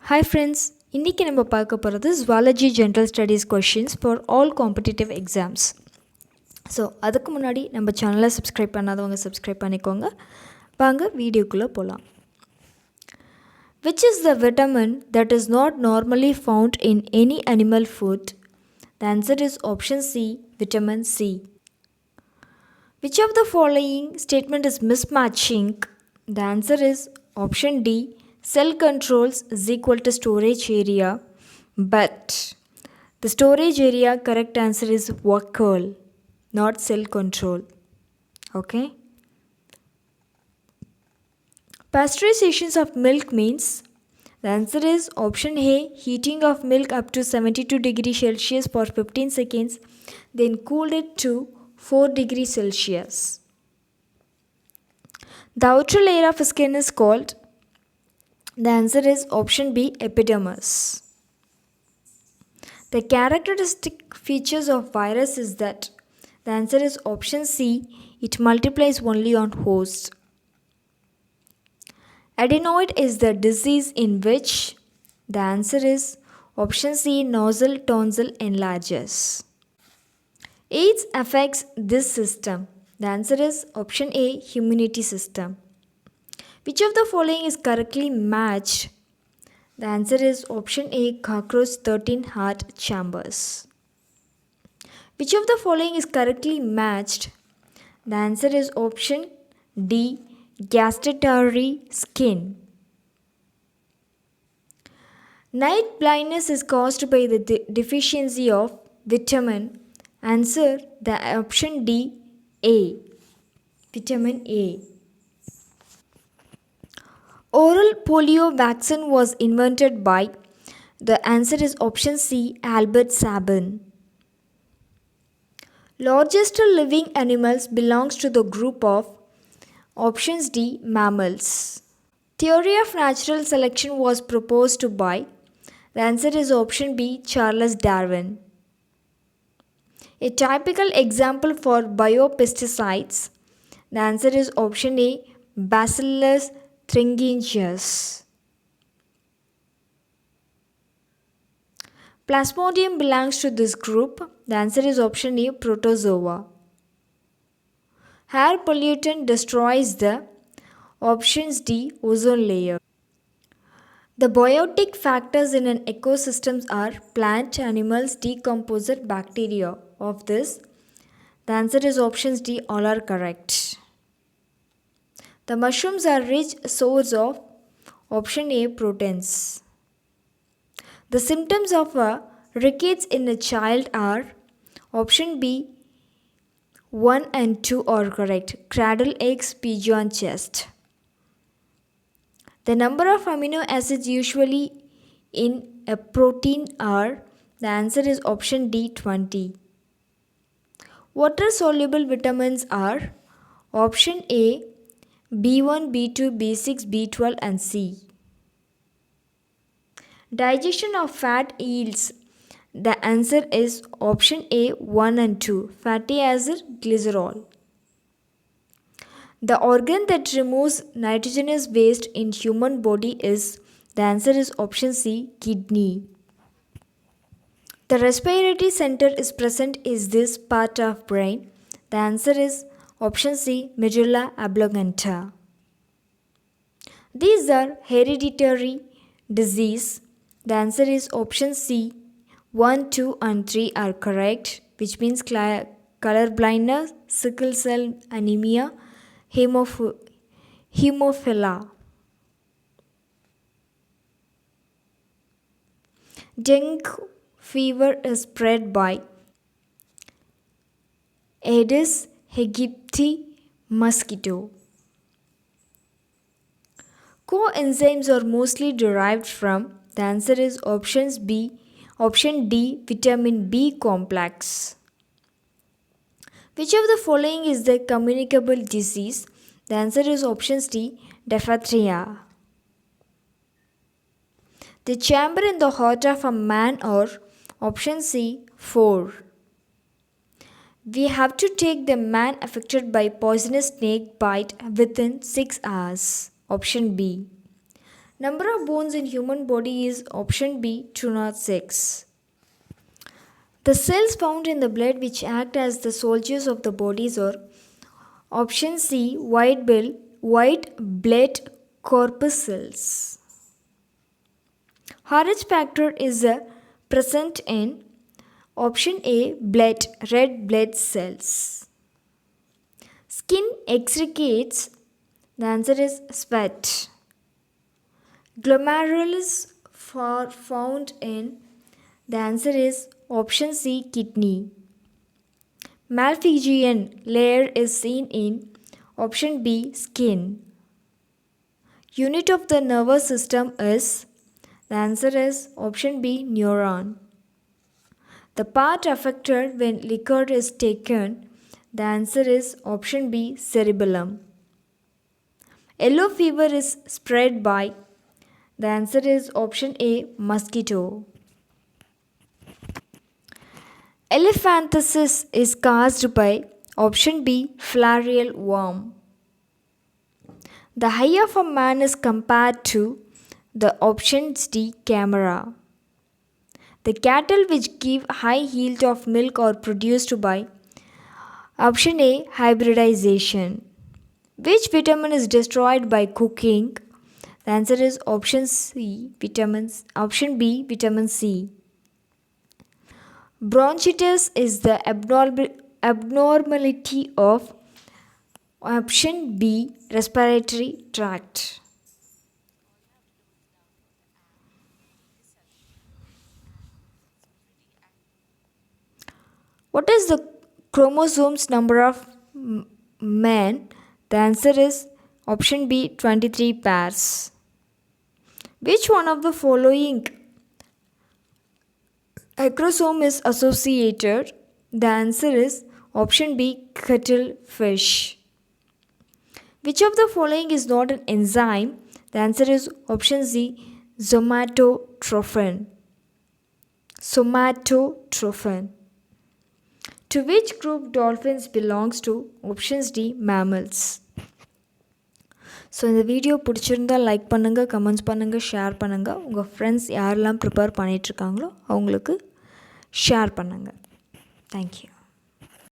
Hi friends, இன்னைக்கு நம்ம பார்க்க போகிறது zoology general studies questions for all competitive exams. So அதுக்கு முன்னாடி நம்ம சேனலை சப்ஸ்கிரைப் பண்ணாதவங்க சப்ஸ்கிரைப் பண்ணிக்கோங்க. வாங்க வீடியோக்குள்ளே போகலாம். Which is the vitamin that is not normally found in any animal food? The answer is option C, vitamin C. Which of the following statement is mismatching? The answer is option D, cell controls is equal to storage area, but the storage area correct answer is vacuole, not cell control. Okay. Pasteurization of milk means the answer is option A, heating of milk up to 72 degrees Celsius for 15 seconds, then cooled it to 4 degrees Celsius. The outer layer of skin is called, the answer is option B, epidermis. The characteristic features of virus is that, the answer is option C, it multiplies only on host. Adenoid is the disease in which, the answer is option C, nasal tonsil enlarges. AIDS affects this system. The answer is option A, immunity system. Which of the following is correctly matched? The answer is option A, cockroach 13 heart chambers. Which of the following is correctly matched? The answer is option D, gustatory skin. Night-blindness is caused by the deficiency of vitamin. Answer the option D, A, vitamin A. Oral polio vaccine was invented by, the answer is option C, Albert Sabin. Largest living animals belongs to the group of, options D, mammals. Theory of natural selection was proposed by, the answer is option B, Charles Darwin. A typical example for biopesticides, the answer is option A, Bacillus thuringiensis. Plasmodium belongs to this group. The answer is option A, protozoa. Air pollutant destroys the, options D, ozone layer. The biotic factors in an ecosystem are plant, animals, decomposer, bacteria. Of this, the answer is options D, all are correct. The mushrooms are rich source of, option A, proteins. The symptoms of a rickets in a child are, option B, 1 and 2 are correct. Cradle eggs, pigeon chest. The number of amino acids usually in a protein are, the answer is option D, 20. Water soluble vitamins are, option A, B1, B2, B6, B12 and C. Digestion of fat yields, the answer is option A, 1 and 2, fatty acid, glycerol. The organ that removes nitrogenous waste in human body is, the answer is option C, kidney. The respiratory center is present in this part of brain. The answer is option C, medulla oblongata. These are hereditary disease. The answer is option C, 1, 2 and 3 are correct, which means color blindness, sickle cell anemia, hemophilia. Dengue fever is spread by Aedes aegypti mosquito. Coenzymes are mostly derived from, the answer is option D, vitamin B complex. Which of the following is the communicable disease? The answer is option D, diphtheria. The chamber in the heart of a man are, option C, 4. We have to take the man affected by poisonous snake bite within 6 hours. Option B. Number of bones in human body is option B 206. The cells found in the blood which act as the soldiers of the bodies are option C white blood corpuscles. Rh factor is present in option A red blood cells. Skin excretes, the answer is sweat. Glomerulus found in, the answer is option C kidney. Malpighian layer is seen in option B skin. Unit of the nervous system is, the answer is option B neuron. The part affected when liquor is taken, the answer is option B cerebellum. Yellow fever is spread by, the answer is option A mosquito. Elephantiasis is caused by option B filarial worm. The eye of a man is compared to the option D camera. The cattle which give high yield of milk are produced by option A hybridization. Which vitamin is destroyed by cooking? The answer is option B vitamin C. Bronchitis is the abnormality of option B respiratory tract. What is the chromosomes number of men? The answer is option B 23 pairs. Which one of the following acrosome is associated? The answer is option B cuttlefish. Which of the following is not an enzyme? The answer is option C somatotrophin. To which group dolphins belongs to? Options D mammals. So இந்த video பிடிச்சிருந்தால் like பண்ணுங்கள், comments பண்ணுங்கள், share பண்ணுங்கள். உங்கள் friends யாரெல்லாம் prepare பண்ணிகிட்ருக்காங்களோ அவங்களுக்கு share பண்ணுங்கள். Thank you.